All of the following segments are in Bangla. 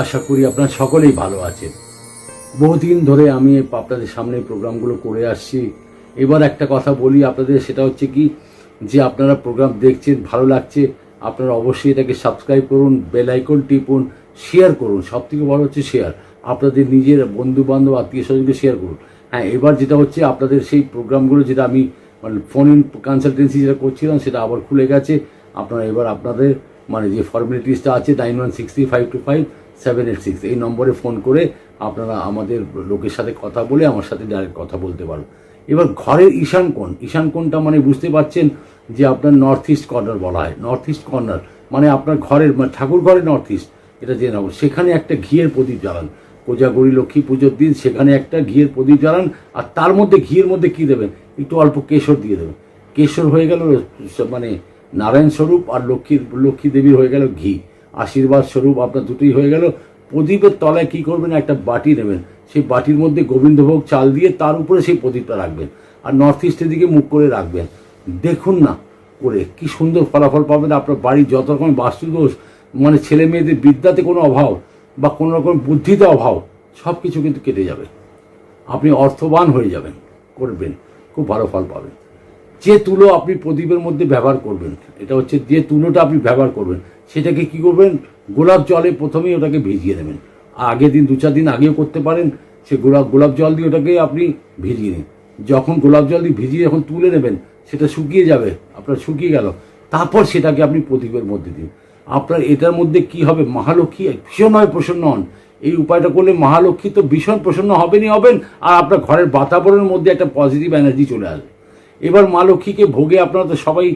আশা করি আপনারা সকলেই ভালো আছেন। বহুদিন ধরে আমি আপনাদের সামনে প্রোগ্রামগুলো করে আসছি। এবার একটা কথা বলি আপনাদের, সেটা হচ্ছে কি যে আপনারা প্রোগ্রাম দেখছেন, ভালো লাগছে, আপনারা অবশ্যই এটাকে সাবস্ক্রাইব করুন, বেল আইকন টিপুন, শেয়ার করুন। সব থেকে বড় হচ্ছে শেয়ার, আপনাদের নিজের বন্ধু বান্ধব আত্মীয় স্বজনকে শেয়ার করুন। হ্যাঁ, এবার যেটা হচ্ছে আপনাদের সেই প্রোগ্রামগুলো যেটা আমি মানে ফোন ইন কনসালটেন্সি যেটা করছিলাম সেটা আবার খুলে গেছে। আপনারা এবার আপনাদের মানে যে ফর্মালিটিসটা আছে 9163525786 এই নম্বরে ফোন করে আপনারা আমাদের লোকের সাথে কথা বলে আমার সাথে ডাইরেক্ট কথা বলতে পারবেন। এবার ঘরের ঈশান কোণটা মানে বুঝতে পারছেন যে আপনার নর্থ ইস্ট কর্নার বলা হয়। নর্থ ইস্ট কর্নার মানে আপনার ঘরের মানে ঠাকুর ঘরের নর্থ ইস্ট, এটা জেনে নেব। সেখানে একটা ঘিয়ের প্রদীপ জ্বালান কোজাগরী লক্ষ্মী পুজোর দিন, সেখানে একটা ঘিয়ের প্রদীপ জ্বালান। আর তার মধ্যে ঘিয়ের মধ্যে কী দেবেন, একটু অল্প কেশর দিয়ে দেবেন। কেশর হয়ে গেল মানে নারায়ণ স্বরূপ, আর লক্ষ্মী দেবীর হয়ে গেল ঘি, আশীর্বাদ স্বরূপ আপনার দুটোই হয়ে গেল। প্রদীপের তলায় কি করবেন, একটা বাটি নেবেন, সেই বাটির মধ্যে গোবিন্দভোগ চাল দিয়ে তার উপরে সেই প্রদীপটা রাখবেন, আর নর্থ ইস্টের দিকে মুখ করে রাখবেন। দেখুন না করে কি সুন্দর ফলাফল পাবেন। আপনার বাড়ির যত রকম বাস্তুদোষ, মানে ছেলে মেয়েদের বিদ্যাতে কোনো অভাব বা কোনো রকম বুদ্ধিতে অভাব, সব কিছু কিন্তু কেটে যাবে। আপনি অর্থবান হয়ে যাবেন, করবেন, খুব ভালো ফল পাবেন। যে তুলো আপনি প্রদীপের মধ্যে ব্যবহার করবেন, এটা হচ্ছে যে তুলোটা আপনি ব্যবহার করবেন, সেটাকে কি করবেন, গোলাপ জলে প্রথমেই ওটাকে ভিজিয়ে নেবেন। আগের দিন 2-4 দিন আগেও করতে পারেন। সে গোলাপ জল দিয়ে ওটাকে আপনি ভিজিয়ে নিন। যখন গোলাপ জল দিয়ে ভিজিয়ে যখন তুলে নেবেন, সেটা শুকিয়ে যাবে, আপনার শুকিয়ে গেল, তারপর সেটাকে আপনি প্রদীপের মধ্যে দিন। আপনার এটার মধ্যে কি হবে, মহালক্ষ্মী ভীষণভাবে প্রসন্ন হন। এই উপায়টা করলে মহালক্ষ্মী তো ভীষণ প্রসন্ন হবেনই হবেন, আর আপনার ঘরের বাতাবরণের মধ্যে একটা পজিটিভ এনার্জি চলে আসবে। এবার মা লক্ষ্মীকে ভোগে আপনারা তো সবাই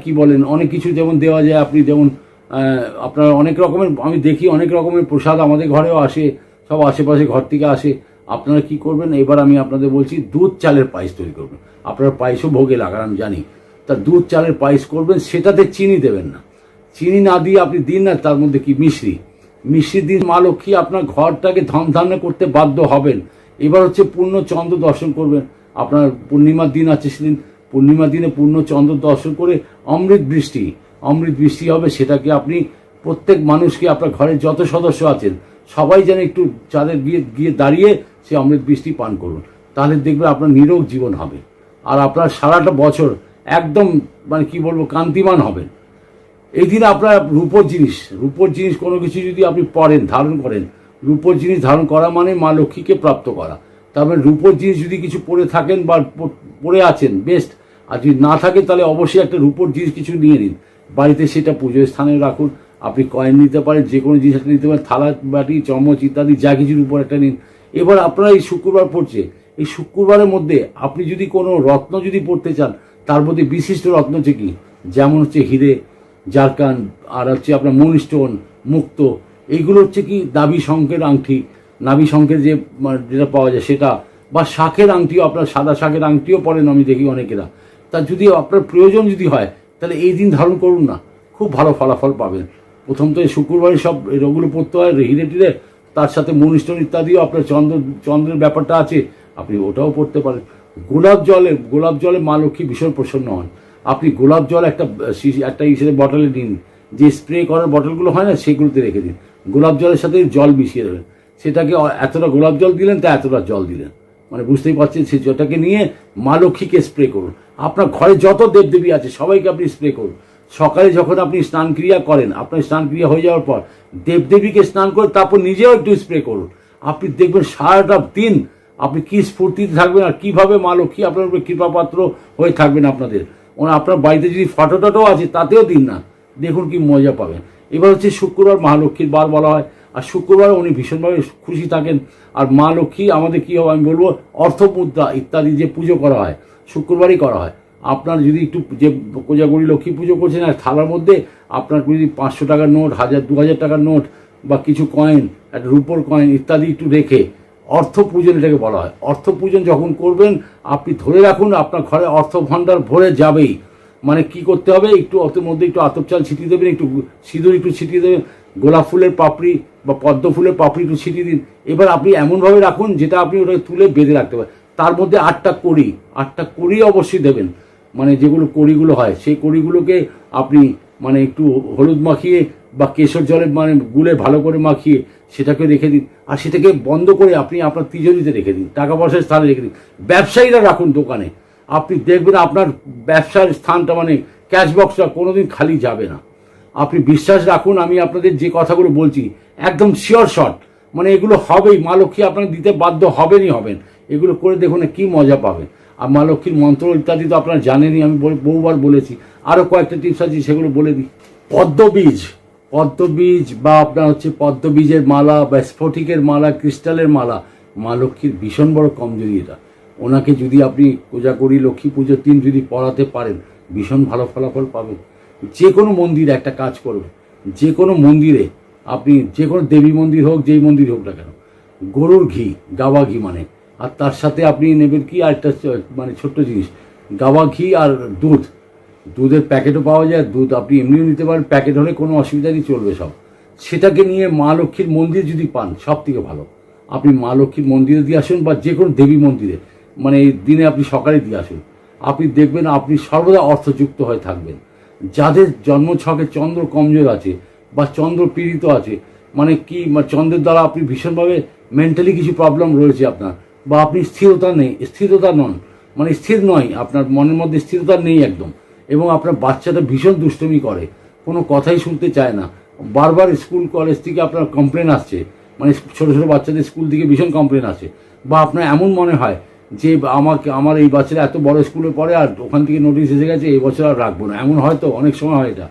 কি বলেন, অনেক কিছু যেমন দেওয়া যায়। আপনি যেমন আপনার অনেক রকমের, আমি দেখি অনেক রকমের প্রসাদ আমাদের ঘরেও আসে, সব আশেপাশে ঘর থেকে আসে। আপনারা কি করবেন, এবার আমি আপনাদের বলছি দুধ চালের পায়েস তৈরি করবেন। আপনারা পায়েসও ভোগে লাগান আমি জানি, তা দুধ চালের পায়েস করবেন, সেটাতে চিনি দেবেন না। চিনি না দিয়ে আপনি দিন না, তার মধ্যে কি মিশ্রি দিন। মা লক্ষ্মী আপনার ঘরটাকে ধনধান্য করতে বাধ্য হবেন। এবার হচ্ছে পূর্ণ চন্দ্র দর্শন করবেন। আপনার পূর্ণিমার দিন আছে, সেদিন পূর্ণিমার দিনে পূর্ণ চন্দ্র দর্শন করে অমৃত বৃষ্টি হবে। সেটাকে আপনি প্রত্যেক মানুষকে, আপনার ঘরের যত সদস্য আছেন সবাই যেন একটু চাঁদের গিয়ে দাঁড়িয়ে সে অমৃত বৃষ্টি পান করুন। তাহলে দেখবেন আপনার নিরোগ জীবন হবে, আর আপনার সারাটা বছর একদম মানে কি বলবো কান্তিমান হবেন। এই দিনে আপনার রূপোর জিনিস কোনো কিছু যদি আপনি পরেন, ধারণ করেন, রূপোর জিনিস ধারণ করা মানে মা লক্ষ্মীকে প্রাপ্ত করা। তারপরে রূপোর জিনিস যদি কিছু পরে থাকেন বা পরে আছেন বেস্ট, আর যদি না থাকে তাহলে অবশ্যই একটা রূপোর জিনিস কিছু নিয়ে নিন বাড়িতে, সেটা পুজোর স্থানে রাখুন। আপনি কয়েন নিতে পারেন, যে কোনো জিনিস একটা নিতে পারেন, থালা বাটি চামচ ইত্যাদি যা কিছুর উপর একটা নিন। এবার আপনারা এই শুক্রবার পড়ছে, এই শুক্রবারের মধ্যে আপনি যদি কোনো রত্ন যদি পড়তে চান, তার মধ্যে বিশিষ্ট রত্ন হচ্ছে কি, যেমন হচ্ছে হিরে, জারকান, আর হচ্ছে আপনার মণিস্টোন, মুক্ত, এইগুলো হচ্ছে কি নাভি শঙ্খের আংটি, নাভি শঙ্খের যেটা পাওয়া যায় সেটা, বা শাঁখের আংটিও, আপনার সাদা শাঁখের আংটিও পরেন আমি দেখি অনেকেরা। তা যদি আপনার প্রয়োজন যদি হয় তাহলে এই দিন ধারণ করুন না, খুব ভালো ফলাফল পাবেন। প্রথম তো এই শুক্রবারে সব এগুলো পড়তে হয়, হিরে টিরে, তার সাথে মণিস্টোন ইত্যাদিও, আপনার চন্দ্রের ব্যাপারটা আছে, আপনি ওটাও পড়তে পারেন। গোলাপ জলে মা লক্ষ্মী ভীষণ প্রসন্ন হন। আপনি গোলাপ জল একটা ইসের বটলে নিন, যে স্প্রে করার বটলগুলো হয় না সেগুলোতে রেখে দিন, গোলাপ জলের সাথে জল মিশিয়ে দেবেন। সেটাকে এতটা গোলাপ জল দিলেন, তা এতটা জল দিলেন, মানে বুঝতেই পারছেন। সেই জলটাকে নিয়ে মা লক্ষ্মীকে স্প্রে করুন। আপনার ঘরে যত দেবদেবী আছে সবাইকে আপনি স্প্রে করুন। সকালে যখন আপনি স্নান ক্রিয়া করেন, আপনার স্নান ক্রিয়া হয়ে যাওয়ার পর দেবদেবীকে স্নান করে তারপর নিজেও একটু স্প্রে করুন। আপনি দেখবেন সারাটা দিন আপনি কি স্ফূর্তিতে থাকবেন, আর কীভাবে মা লক্ষ্মী আপনার উপরে কৃপাপাত্র হয়ে থাকবেন। আপনার বাড়িতে যদি ফটো টটো আছে তাতেও দিন না, দেখুন কি মজা পাবেন। এবার হচ্ছে শুক্রবার মহালক্ষ্মীর বার বলা হয়, আর শুক্রবার উনি ভীষণভাবে খুশি থাকেন। আর মা লক্ষ্মী আমাদের কী হবে আমি বলবো, অর্থমুদ্রা ইত্যাদি যে পুজো করা হয় শুক্রবারই করা হয়। আপনার যদি একটু যে কোজাগরী লক্ষ্মী পুজো করছেন, আর থালার মধ্যে আপনার যদি 500 টাকার নোট, 1000-2000 টাকার নোট বা কিছু কয়েন, একটা রূপোর কয়েন ইত্যাদি একটু রেখে, অর্থ পূজন এটাকে বলা হয়। অর্থ পূজন যখন করবেন আপনি ধরে রাখুন আপনার ঘরে অর্থ ভাণ্ডার ভরে যাবেই। মানে কি করতে হবে, একটু অর্থের মধ্যে একটু আতপ চাল ছিটিয়ে দেবেন, একটু সিঁদুর একটু ছিটিয়ে দেবেন, গোলাপ ফুলের পাপড়ি বা পদ্ম ফুলের পাপড়ি একটু ছিটিয়ে দিন। এবার আপনি এমনভাবে রাখুন যেটা আপনি ওটাকে তুলে বেঁধে রাখতে পারেন। তার মধ্যে 8টা কড়ি অবশ্যই দেবেন, মানে যেগুলো কড়িগুলো হয় সেই কড়িগুলোকে আপনি মানে একটু হলুদ মাখিয়ে বা কেশর জলে মানে গুলে ভালো করে মাখিয়ে সেটাকে রেখে দিন, আর সেটাকে বন্ধ করে আপনি আপনার তিজোরিতে রেখে দিন, টাকা পয়সার স্থানে রেখে দিন। ব্যবসায়ীরা রাখুন দোকানে, আপনি দেখবেন আপনার ব্যবসার স্থানটা মানে ক্যাশ বক্সটা কোনোদিন খালি যাবে না। আপনি বিশ্বাস রাখুন, আমি আপনাদের যে কথাগুলো বলছি একদম শিওর শট, মানে এগুলো হবেই, মা লক্ষ্মী আপনাকে দিতে বাধ্য হবেনই হবেন। এগুলো করে দেখুন কি মজা পাবেন। আর মা লক্ষ্মীর মন্ত্র ইত্যাদি তো আপনারা জানেনই, আমি বহুবার বলেছি, আরও কয়েকটা টিপস আছে সেগুলো বলে দিই। পদ্মবীজ বা আপনার হচ্ছে পদ্মবীজের মালা বা স্ফটিকের মালা, ক্রিস্টালের মালা, মা লক্ষ্মীর ভীষণ বড় কমজোরি এটা। ওনাকে যদি আপনি কোজাগরী লক্ষ্মী পুজোর দিন যদি পড়াতে পারেন, ভীষণ ভালো ফলাফল পাবেন। যে কোনো মন্দিরে একটা কাজ করবে, যে কোনো মন্দিরে আপনি, যে কোনো দেবী মন্দির হোক, যেই মন্দির হোক না কেন, গরুর ঘি, গাওয়া ঘি মানে, আর তার সাথে আপনি নেবেন কি আর একটা মানে ছোট্ট জিনিস, গাওয়া ঘি আর দুধের প্যাকেটও পাওয়া যায়, দুধ আপনি এমনিও নিতে পারেন, প্যাকেট হলে কোনো অসুবিধা নেই, চলবে সব। সেটাকে নিয়ে মা লক্ষ্মীর মন্দির যদি পান সব থেকে ভালো, আপনি মা লক্ষ্মীর মন্দিরে দিয়ে আসুন বা যে কোনো দেবী মন্দিরে, মানে এই দিনে আপনি সকালে দিয়ে আসুন, আপনি দেখবেন আপনি সর্বদা অর্থযুক্ত হয়ে থাকবেন। যাদের জন্মছকে চন্দ্র কমজোর আছে বা চন্দ্র পীড়িত আছে, মানে কি চন্দ্রের দ্বারা আপনি ভীষণভাবে মেন্টালি কিছু প্রবলেম রয়েছে আপনার, বা আপনি স্থিরতা নন, মানে স্থির নয়, আপনার মনের মধ্যে স্থিরতা নেই একদম, এবং আপনার বাচ্চাটা ভীষণ দুষ্টুমি করে, কোনো কথাই শুনতে চায় না, বারবার স্কুল কলেজ থেকে আপনার কমপ্লেন আসছে, মানে ছোটো ছোটো বাচ্চাদের স্কুল থেকে ভীষণ কমপ্লেন আসে, বা আপনার এমন মনে হয় যে আমার এই বাচ্চারা এত বড় স্কুলে পড়ে আর ওখান থেকে নোটিশ এসে গেছে এই বছর আর রাখবো না, এমন হয়তো অনেক সময় হয় এটা।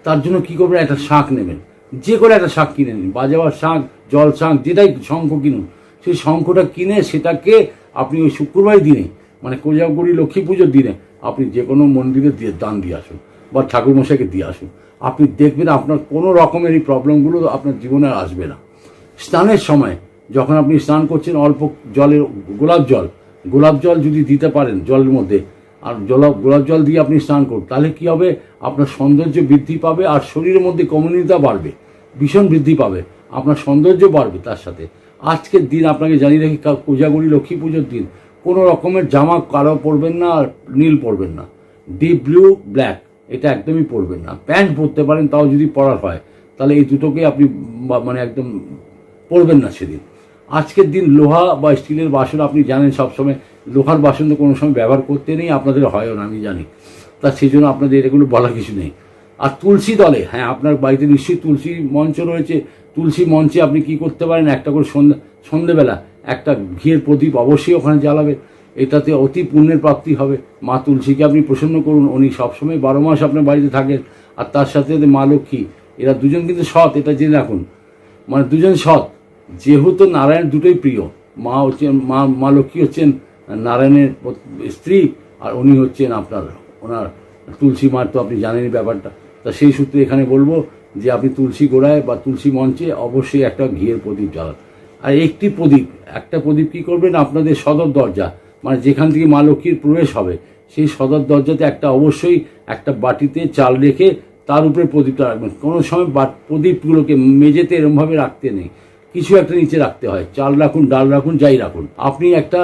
তার জন্য কী করবেন, একটা শাঁখ নেবেন, যে কোনো একটা শাঁখ কিনে নিন, বাজাবার শাঁখ, জল শাঁখ, যেটাই শঙ্খ কিনুন, সেই শঙ্খটা কিনে সেটাকে আপনি ওই শুক্রবার দিনে, মানে কোজাগরী লক্ষ্মী পুজোর দিনে আপনি যে কোনো মন্দিরে দান দিয়ে আসুন বা ঠাকুরমশাইকে দিয়ে আসুন, আপনি দেখবেন আপনার কোনো রকমের এই প্রবলেমগুলো আপনার জীবনে আর আসবে না। স্নানের সময় যখন আপনি স্নান করছেন, অল্প জলের গোলাপ জল যদি দিতে পারেন জলের মধ্যে, আর গোলাপ জল দিয়ে আপনি স্নান করুন, তাহলে কী হবে, আপনার সৌন্দর্য বৃদ্ধি পাবে আর শরীরের মধ্যে কমিউনিটা বাড়বে, ভীষণ বৃদ্ধি পাবে, আপনার সৌন্দর্য বাড়বে। তার সাথে আজকের দিন আপনাকে জানিয়ে রাখি, কোজাগরী লক্ষ্মী পুজোর দিন কোনো রকমের জামা কালো পরবেন না আর নীল পরবেন না, ডিপ ব্লু, ব্ল্যাক এটা একদমই পরবেন না। প্যান্ট পরতে পারেন, তাও যদি পরার হয়, তাহলে এই দুটোকে আপনি মানে একদম পরবেন না সেদিন। আজকের দিন লোহা বা স্টিলের বাসন, আপনি জানেন সবসময় লোহার বাসন তো কোনো সময় ব্যবহার করতে নেই, আপনাদের হয়ও না আমি জানি, তা সেই জন্য আপনাদের এগুলো বলার কিছু নেই। আর তুলসী দলে, হ্যাঁ আপনার বাড়িতে নিশ্চয়ই তুলসী মঞ্চ রয়েছে, তুলসী মঞ্চে আপনি কি করতে পারেন, একটা করে সন্ধ্যেবেলা একটা ঘিয়ের প্রদীপ অবশ্যই ওখানে জ্বালাবে, এটাতে অতি পুণ্যের প্রাপ্তি হবে। মা তুলসীকে আপনি প্রসন্ন করুন, উনি সবসময় 12 মাস আপনার বাড়িতে থাকেন, আর তার সাথে মা লক্ষ্মী, এরা দুজন কিন্তু সৎ, এটা জেনে রাখুন, মানে দুজন সৎ, যেহেতু নারায়ণ দুটোই প্রিয়, মা হচ্ছেন মা লক্ষ্মী হচ্ছেন নারায়ণের স্ত্রী, আর উনি হচ্ছেন ওনার তুলসী মার, তো আপনি জানেনই ব্যাপারটা। তা সেই সূত্রে এখানে বলবো যে আপনি তুলসী গোড়ায় বা তুলসী মঞ্চে অবশ্যই একটা ঘিয়ের প্রদীপ জ্বালান। আর একটা প্রদীপ কী করবেন, আপনাদের সদর দরজা, মানে যেখান থেকে মা লক্ষ্মীর প্রবেশ হবে সেই সদর দরজাতে অবশ্যই একটা বাটিতে চাল রেখে তার উপরে প্রদীপটা রাখবেন। কোনো সময় প্রদীপগুলোকে মেঝেতে এরমভাবে রাখতে নেই, কিছু একটা নিচে রাখতে হয়, চাল রাখুন, ডাল রাখুন, যাই রাখুন। আপনি একটা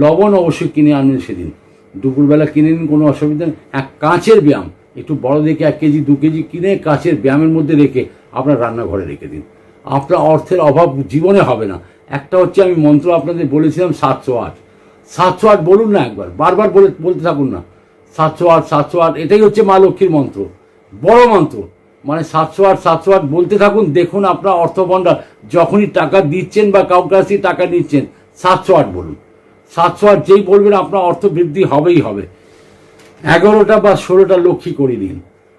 লবণ অবশ্যই কিনে আনবেন সেদিন, দুপুরবেলা কিনে নিন, কোনো অসুবিধা নেই। কাঁচের ব্যায়াম একটু বড় দেখে 1 কেজি 2 কেজি কিনে কাঁচের ব্যায়ামের মধ্যে রেখে আপনার রান্নাঘরে রেখে দিন, আপনার অর্থের অভাব জীবনে হবে না। একটা হচ্ছে আমি মন্ত্র আপনাদের বলেছিলাম 708 বলুন না, একবার বারবার বলতে থাকুন না, 708 এটাই হচ্ছে মা লক্ষ্মীর মন্ত্র, বড় মন্ত্র, মানে 708 বলতে থাকুন, দেখুন আপনার অর্থভাণ্ডার, যখনই টাকা দিচ্ছেন বা কাউকে কাছে টাকা নিচ্ছেন 708 বলুন, 708 যেই বলবেন আপনার অর্থ বৃদ্ধি হবেই হবে। 11টা বা 16টা লক্ষ্মী করে দিন,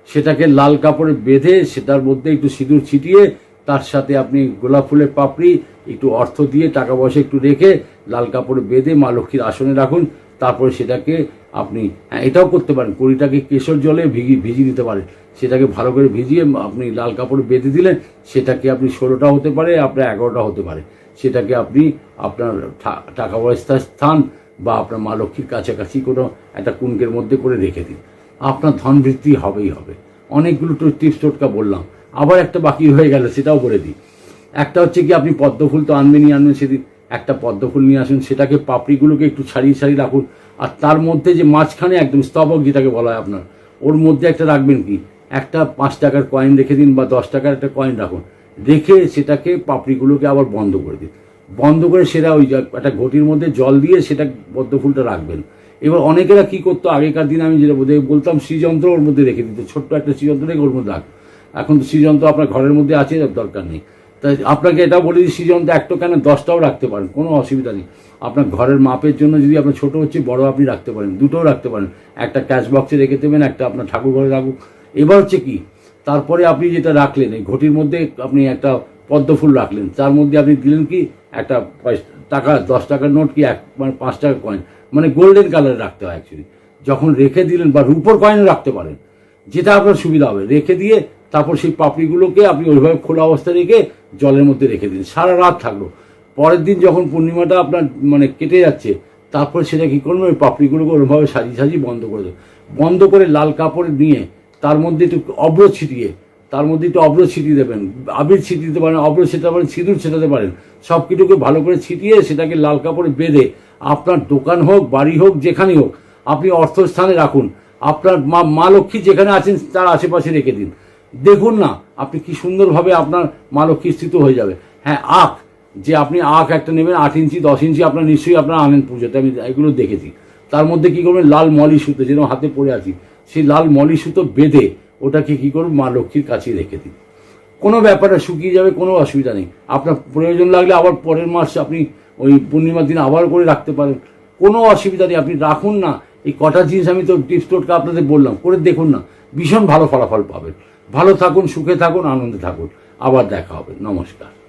সেটাকে লাল কাপড়ে বেঁধে সেটার মধ্যে একটু সিঁদুর ছিটিয়ে তার সাথে আপনি গোলাপ ফুলের পাপড়ি, একটু অর্থ দিয়ে টাকা পয়সা একটু রেখে লাল কাপড়ে বেঁধে মা লক্ষ্মীর আসনে রাখুন। তারপরে সেটাকে আপনি এটাও করতে পারেন, কড়িটাকে কেশর জলে ভিজিয়ে দিতে পারেন, সেটাকে ভালো করে ভিজিয়ে আপনি লাল কাপড়ে বেঁধে দিলেন, সেটাকে আপনি 16টা হতে পারে, আপনার 11টা হতে পারে, সেটাকে আপনি আপনার টাকা পয়সার স্থান বা আপনার মা লক্ষ্মীর কাছাকাছি কোনো একটা কুণ্ডের মধ্যে করে রেখে দিন, আপনার ধন বৃদ্ধি হবেই হবে। অনেকগুলো টিপস টোটকা বললাম, আবার একটা বাকি হয়ে গেল, সেটাও বলে দিই। একটা হচ্ছে কি, আপনি পদ্মফুল তো আনবেন সেদিন, একটা পদ্মফুল নিয়ে আসুন, সেটাকে পাপড়িগুলোকে একটু ছাড়িয়ে রাখুন, আর তার মধ্যে যে মাঝখানে একদম স্তবক যেটাকে বলা হয় আপনার, ওর মধ্যে একটা রাখবেন কি একটা 5 টাকার কয়েন রেখে দিন বা 10 টাকার একটা কয়েন রাখুন, রেখে সেটাকে পাপড়িগুলোকে আবার বন্ধ করে দিন। বন্ধ করে সেটা ওই একটা ঘটির মধ্যে জল দিয়ে সেটা পদ্ম ফুলটা রাখবেন। এবার অনেকেরা কি করতো আগেকার দিনে, আমি যেটা বলতাম শ্রীযন্ত্র ওর মধ্যে রেখে দিতে, ছোট্ট একটা শ্রীযন্ত্র রেখে ওর মধ্যে রাখ। এখন তো শ্রীযন্ত্র আপনার ঘরের মধ্যে আছে, দরকার নেই। তাই আপনাকে এটা বলে দিই, শ্রীযন্ত্র একটা কেন 10টাও রাখতে পারেন, কোনো অসুবিধা নেই। আপনার ঘরের মাপের জন্য যদি আপনার ছোট হচ্ছে, বড় আপনি রাখতে পারেন, দুটোও রাখতে পারেন। একটা ক্যাশ বক্সে রেখে দেবেন, একটা আপনার ঠাকুর ঘরে রাখুন। এবার হচ্ছে কি, তারপরে আপনি যেটা রাখলেন এই ঘটির মধ্যে আপনি একটা পদ্ম ফুল রাখলেন, তার মধ্যে আপনি দিলেন কি একটা টাকা 10 টাকার নোট কি মানে 5 টাকার কয়েন, মানে গোল্ডেন কালার রাখতে হয় অ্যাকচুয়ালি। যখন রেখে দিলেন, বা রূপোর কয়েনও রাখতে পারেন, যেটা আপনার সুবিধা হবে, রেখে দিয়ে তারপর সেই পাপড়িগুলোকে আপনি ওইভাবে খোলা অবস্থায় রেখে জলের মধ্যে রেখে দিন, সারা রাত থাকলো। পরের দিন যখন পূর্ণিমাটা আপনার মানে কেটে যাচ্ছে, তারপর সেটা কী করবেন, ওই পাপড়িগুলোকে ওরভাবে সাজিয়ে বন্ধ করে দেবেন। বন্ধ করে লাল কাপড় নিয়ে তার মধ্যে একটু অব্র ছিটিয়ে দেবেন, আবির ছিটিয়ে দিতে পারেন, অব্র ছেটাতে পারেন, সিঁদুর ছেটাতে পারেন। সব কিছুকে ভালো করে ছিটিয়ে সেটাকে লাল কাপড়ে বেঁধে আপনার দোকান হোক, বাড়ি হোক, যেখানেই হোক, আপনি অর্থস্থানে রাখুন। আপনার মা লক্ষ্মী যেখানে আছেন তার আশেপাশে রেখে দিন। দেখুন না আপনি কি সুন্দরভাবে আপনার মা লক্ষ্মী স্থিত হয়ে যাবে। হ্যাঁ, আখ, যে আপনি আখ একটা নেবেন 8 ইঞ্চি 10 ইঞ্চি, আপনার নিশ্চয়ই আপনারা আনেন পুজোতে, আমি এগুলো দেখেছি। তার মধ্যে কী করবেন, লাল মলি সুতো, যেরকম হাতে পড়ে আছি, সেই লাল মলি সুতো বেঁধে ওটাকে কী করবেন, মা লক্ষ্মীর কাছে রেখে দিন। কোনো ব্যাপারে শুকিয়ে যাবে, কোনো অসুবিধা নেই। আপনার প্রয়োজন লাগলে আবার পরের মাস আপনি ওই পূর্ণিমার দিন আবার করে রাখতে পারেন, কোনো অসুবিধা নেই। আপনি রাখুন না। এই কটা জিনিস আমি তো টিপস টোটকা আপনাদের বললাম, করে দেখুন না, ভীষণ ভালো ফলাফল পাবেন। ভালো থাকুন, সুখে থাকুন, আনন্দে থাকুন। আবার দেখা হবে। নমস্কার।